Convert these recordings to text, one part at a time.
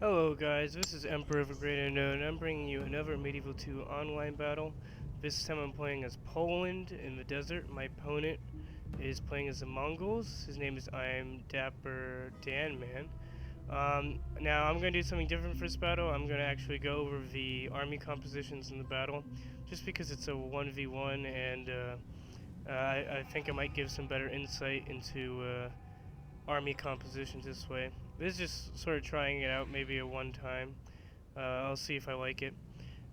Hello guys, this is Emperor of a Great Unknown, and I'm bringing you another Medieval 2 online battle. This time I'm playing as Poland in the desert. My opponent is playing as the Mongols. His name is I'm Dapper Dan Man. Now I'm going to do something different for this battle. I'm going to actually go over the army compositions in the battle, just because it's a 1v1 and I think I might give some better insight into army compositions this way. This is just sort of trying it out, maybe a one time. I'll see if I like it.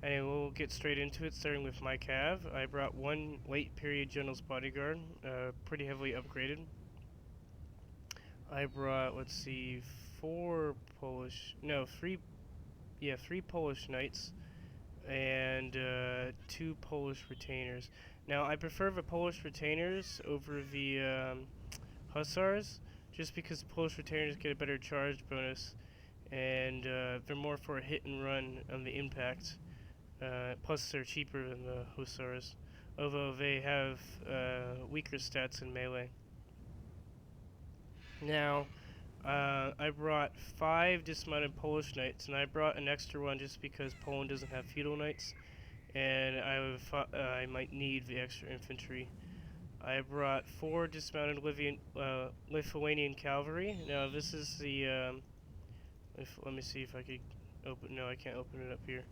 Anyway, we'll get straight into it, starting with my cav. I brought one late period general's bodyguard, pretty heavily upgraded. I brought, let's see, three Polish knights and two Polish retainers. Now, I prefer the Polish retainers over the hussars, just because Polish retainers get a better charge bonus, and they're more for a hit and run on the impact. Plus, they're cheaper than the hussars, although they have weaker stats in melee. Now, I brought 5 dismounted Polish knights, and I brought an extra one just because Poland doesn't have feudal knights, and I might need the extra infantry. I brought 4 dismounted Lithuanian cavalry. Now this is the, let me see if I could open, no I can't open it up here.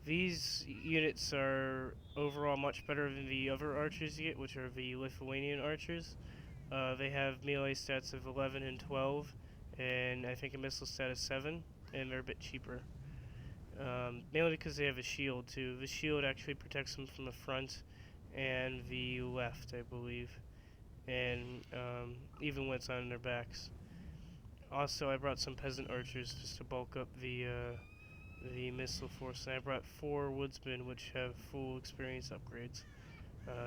These units are overall much better than the other archers you get, which are the Lithuanian archers. They have melee stats of 11 and 12, and I think a missile stat of 7, and they're a bit cheaper. Mainly because they have a shield too. The shield actually protects them from the front and the left, I believe, and even when it's on their backs. Also, I brought some peasant archers just to bulk up the missile force, and I brought 4 woodsmen, which have full experience upgrades.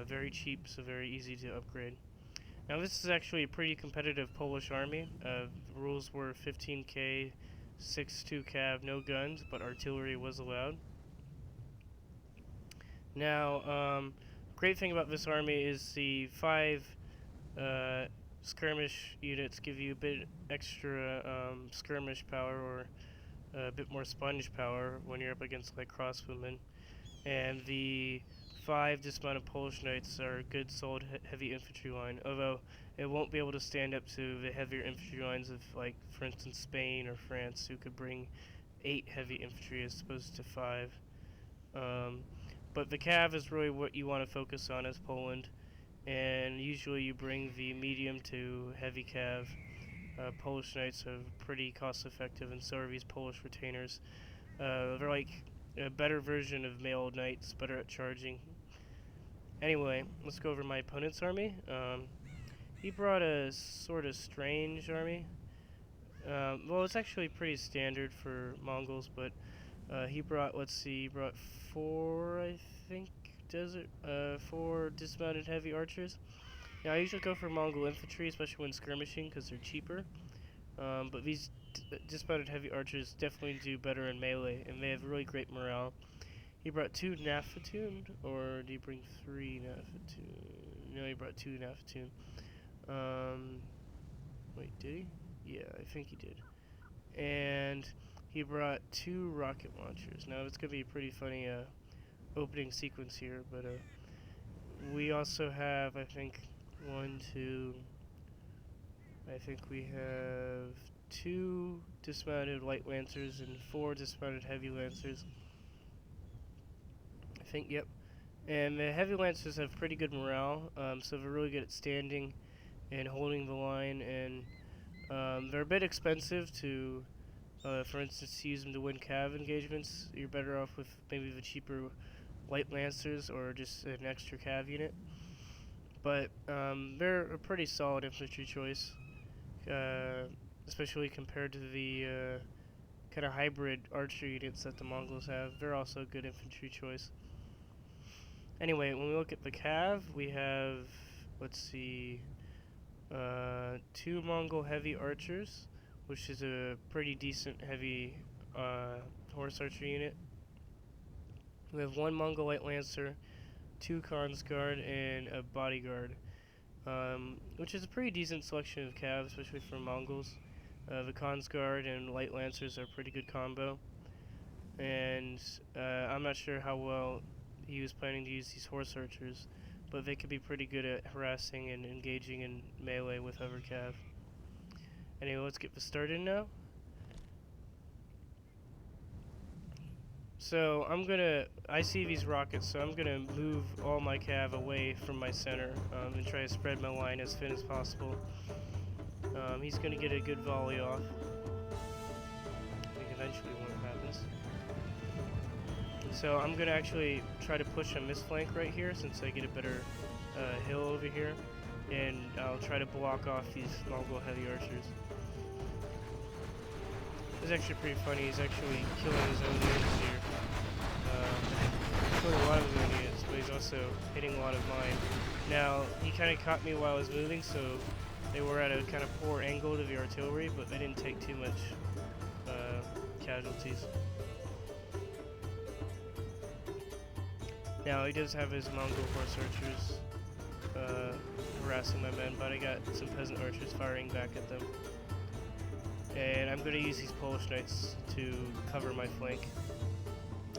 Very cheap, so very easy to upgrade. Now, this is actually a pretty competitive Polish army. The rules were 15k, 6-2 cav, no guns, but artillery was allowed. Now, great thing about this army is the 5 skirmish units give you a bit extra skirmish power, or a bit more sponge power when you're up against like crossbowmen, and the 5 dismounted Polish knights are a good solid heavy infantry line, although it won't be able to stand up to the heavier infantry lines of, like, for instance, Spain or France, who could bring 8 heavy infantry as opposed to 5. But the cav is really what you want to focus on as Poland, and usually you bring the medium to heavy cav. Polish knights are pretty cost effective, and so are these Polish retainers. They're like a better version of male knights, better at charging. Anyway, let's go over my opponent's army. He brought a sort of strange army. Well, it's actually pretty standard for Mongols, but he brought, let's see, he brought 4, I think, 4 dismounted heavy archers. Now, I usually go for Mongol infantry, especially when skirmishing, because they're cheaper. But these dismounted heavy archers definitely do better in melee, and they have really great morale. He brought 2 Nafatoon, or did he bring 3 Nafatoon? No, he brought 2 Nafatoon. Wait, did he? Yeah, I think he did. And he brought 2 rocket launchers. Now, it's going to be a pretty funny opening sequence here, but we also have, I think, I think we have 2 dismounted light lancers and 4 dismounted heavy lancers. I think, yep. And the heavy lancers have pretty good morale, so they're really good at standing and holding the line, and they're a bit expensive to, for instance, use them to win cav engagements. You're better off with maybe the cheaper light lancers or just an extra cav unit. But they're a pretty solid infantry choice, especially compared to the kind of hybrid archer units that the Mongols have. They're also a good infantry choice. Anyway, when we look at the cav, we have, let's see, 2 Mongol heavy archers, which is a pretty decent heavy horse archer unit. We have 1 Mongol light lancer, 2 Khan's guard, and a bodyguard, which is a pretty decent selection of cav, especially for Mongols. The Khan's Guard and Light Lancers are a pretty good combo. And I'm not sure how well he was planning to use these Horse Archers, but they could be pretty good at harassing and engaging in melee with Hover Cav. Anyway, let's get this started now. So I see these rockets, so I'm gonna move all my cav away from my center and try to spread my line as thin as possible. He's gonna get a good volley off. I think eventually when it happens. So I'm gonna actually try to push on this flank right here since I get a better hill over here, and I'll try to block off these Mongol heavy archers. It's actually pretty funny. He's actually killing his own units here. Killing a lot of his own units, but he's also hitting a lot of mine. Now, he kind of caught me while I was moving, so they were at a kind of poor angle to the artillery, but they didn't take too much casualties. Now, he does have his Mongol horse archers harassing my men, but I got some peasant archers firing back at them. And I'm going to use these Polish Knights to cover my flank.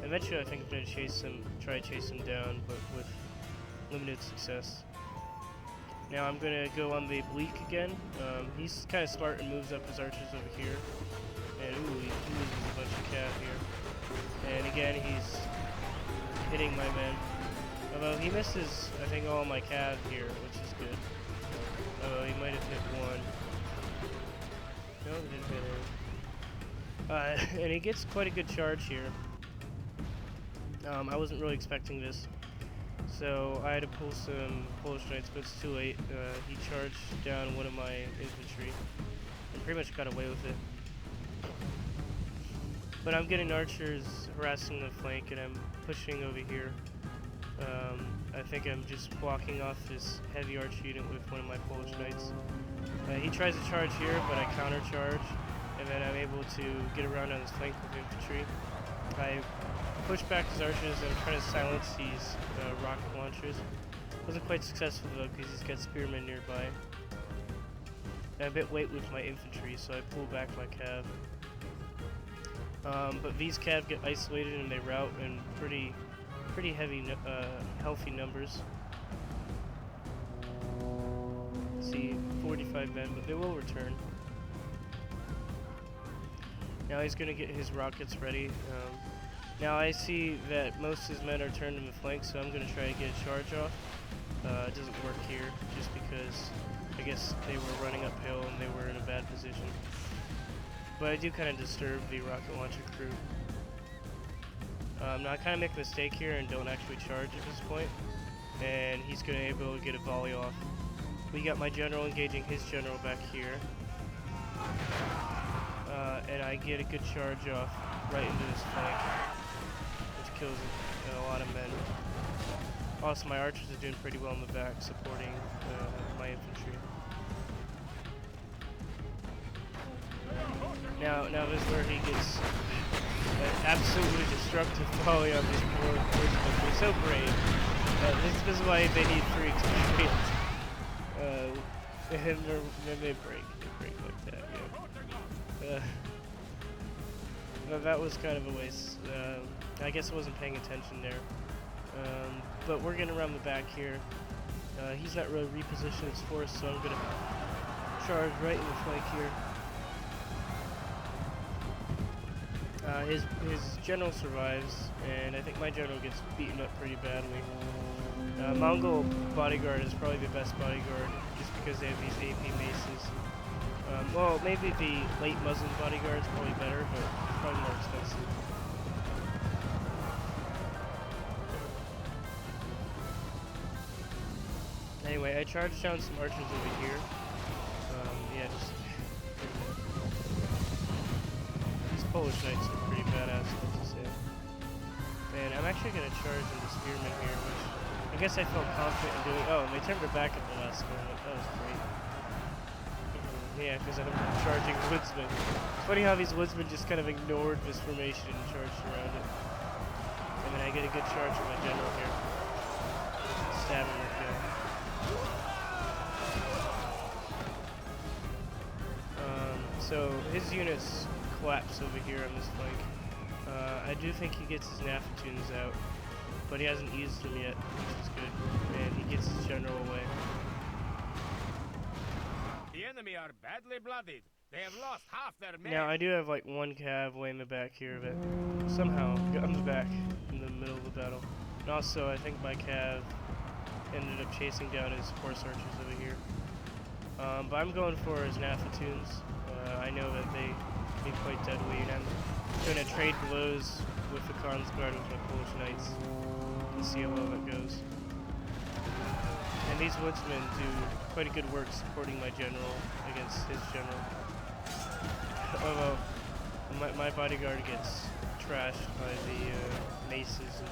Eventually I think I'm going to try to chase him down, but with limited success. Now I'm going to go on the Bleak again. He's kind of smart and moves up his archers over here. And ooh, he loses a bunch of cav here. And again he's hitting my men. Although he misses, I think, all my cav here, which is good. Although he might have hit one. No, he didn't hit it. And he gets quite a good charge here. I wasn't really expecting this. So I had to pull some Polish Knights, but it's too late. He charged down one of my infantry and pretty much got away with it. But I'm getting archers harassing the flank and I'm pushing over here. I think I'm just blocking off this heavy arch unit with one of my Polish Knights. He tries to charge here, but I counter charge, and then I'm able to get around on his flank with infantry. I push back his archers and I'm trying to silence these rocket launchers. Wasn't quite successful though because he's got spearmen nearby. And I'm a bit weight with my infantry, so I pull back my cav. But these cav get isolated and they rout in pretty heavy, healthy numbers. Let's see, 45 men, but they will return. Now he's going to get his rockets ready. Now I see that most of his men are turned in the flank, so I'm going to try to get a charge off. It doesn't work here, just because I guess they were running uphill and they were in a bad position. But I do kind of disturb the rocket launcher crew. Now I kind of make a mistake here and don't actually charge at this point, and he's going to be able to get a volley off. We got my general engaging his general back here, and I get a good charge off right into his flank, which kills a lot of men. Also, my archers are doing pretty well in the back, supporting my infantry. Now this is where he gets an absolutely destructive volley on these poor horsemen. They're so brave. This is why they need 3 experience. And they break like that, yeah. That was kind of a waste. I guess I wasn't paying attention there. But we're getting around the back here. He's not really repositioned his force, so I'm gonna charge right in the flank here. His general survives, and I think my general gets beaten up pretty badly. Mongol bodyguard is probably the best bodyguard, just because they have these AP maces. Well, maybe the late Muslim bodyguard is probably better, but it's probably more expensive. Anyway, I charged down some archers over here. Yeah, just... These Polish Knights are pretty badass, I have to say. And I'm actually going to charge into Spearmen here, which I guess I felt confident in doing. Oh, and they turned their back at the last moment. That was great. Yeah, because I'm charging Woodsmen. It's funny how these Woodsmen just kind of ignored this formation and charged around it. And then I get a good charge from my general here. Stab him with So his units collapse over here on this flank. I do think he gets his Nafatunes out, but he hasn't used them yet, which is good. And he gets his general away. The enemy are badly blooded. They have lost half their men. Now I do have like one cav way in the back here that somehow comes back in the middle of the battle. And also I think my cav ended up chasing down his horse archers over here. But I'm going for his Nafatunes. I know that they can be quite deadly, and I'm going to trade blows with the Khan's Guard with my Polish Knights and see how well that goes. And these woodsmen do quite a good work supporting my general against his general. Although my bodyguard gets trashed by the maces of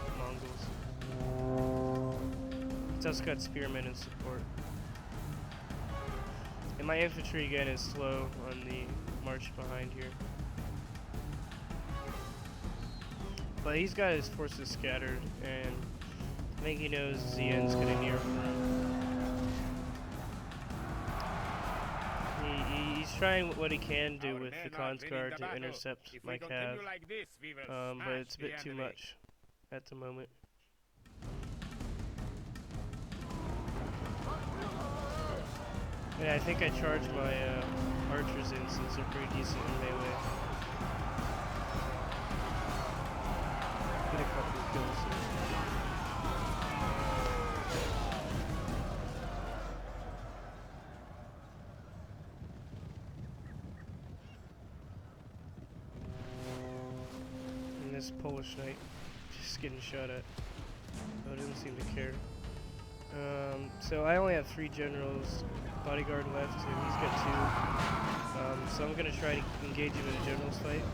the Mongols. It's also got spearmen in support. And my infantry again is slow on the march behind here. But he's got his forces scattered, and I think he knows Zien's gonna near for him. He's trying what he can do with the Khan's Guard to intercept my cav, but it's a bit too much at the moment. Yeah, I think I charged my archers in since they're pretty decent in melee. Get a couple of kills here. And this Polish knight just getting shot at. Oh, doesn't seem to care. So I only have 3 generals, bodyguard left, and he's got 2. So I'm gonna try to engage him in a general's fight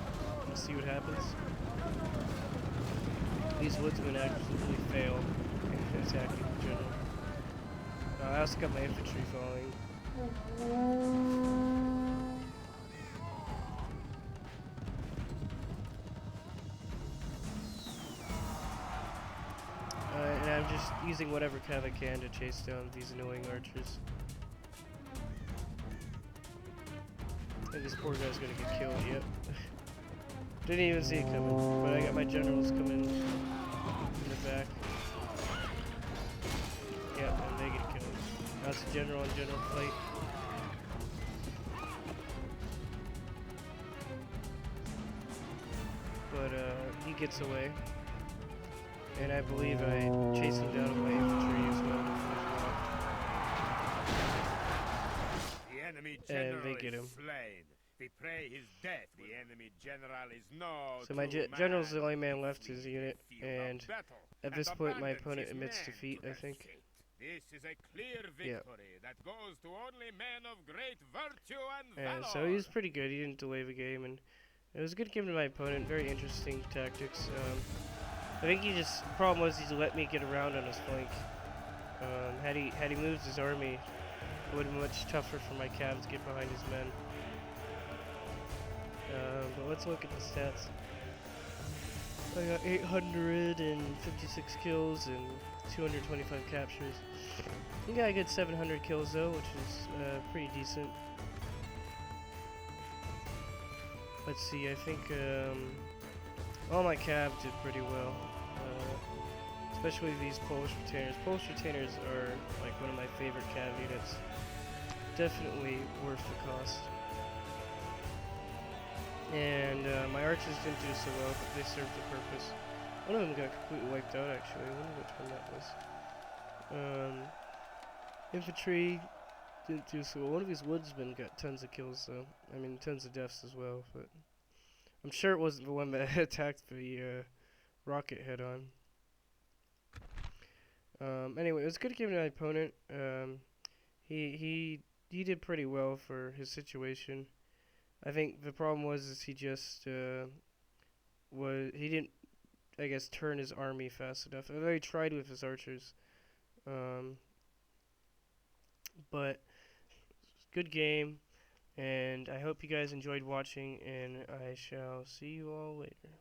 and see what happens. These woodsmen absolutely fail in attacking the general. I also got my infantry following. And I'm just using whatever cav I can to chase down these annoying archers. And this poor guy's gonna get killed, yep. Didn't even see it coming, but I got my generals coming in the back. Yep, and they get killed. Now it's a general on general fight. But he gets away. And I believe I chased him down with my infantry as well. The enemy general and they get him. is slain. We pray his death. The enemy general is no So my true general's the man. only man left in his We unit, field of and battle at this and point my abandons opponent his admits men defeat, to I their think. fate. This is a clear victory that goes to only men of great virtue and valor. And so he was pretty good. He didn't delay the game, and it was a good game to my opponent. Very interesting tactics. I think problem was he let me get around on his flank. Had he moved his army, it would have been much tougher for my cav to get behind his men. But let's look at the stats. I got 856 kills and 225 captures. I think I got a good 700 kills though, which is pretty decent. Let's see, I think all my cav did pretty well. Especially these Polish retainers. Polish retainers are like one of my favorite cav units. Definitely worth the cost. And my archers didn't do so well, but they served the purpose. One of them got completely wiped out actually. I wonder which one that was. Infantry didn't do so well. One of these woodsmen got tons of kills though. I mean tons of deaths as well, but I'm sure it wasn't the one that attacked the rocket head on. Anyway, it was a good game to my opponent. He did pretty well for his situation. I think the problem was he just he didn't, I guess, turn his army fast enough. I really tried with his archers, but good game, and I hope you guys enjoyed watching, and I shall see you all later.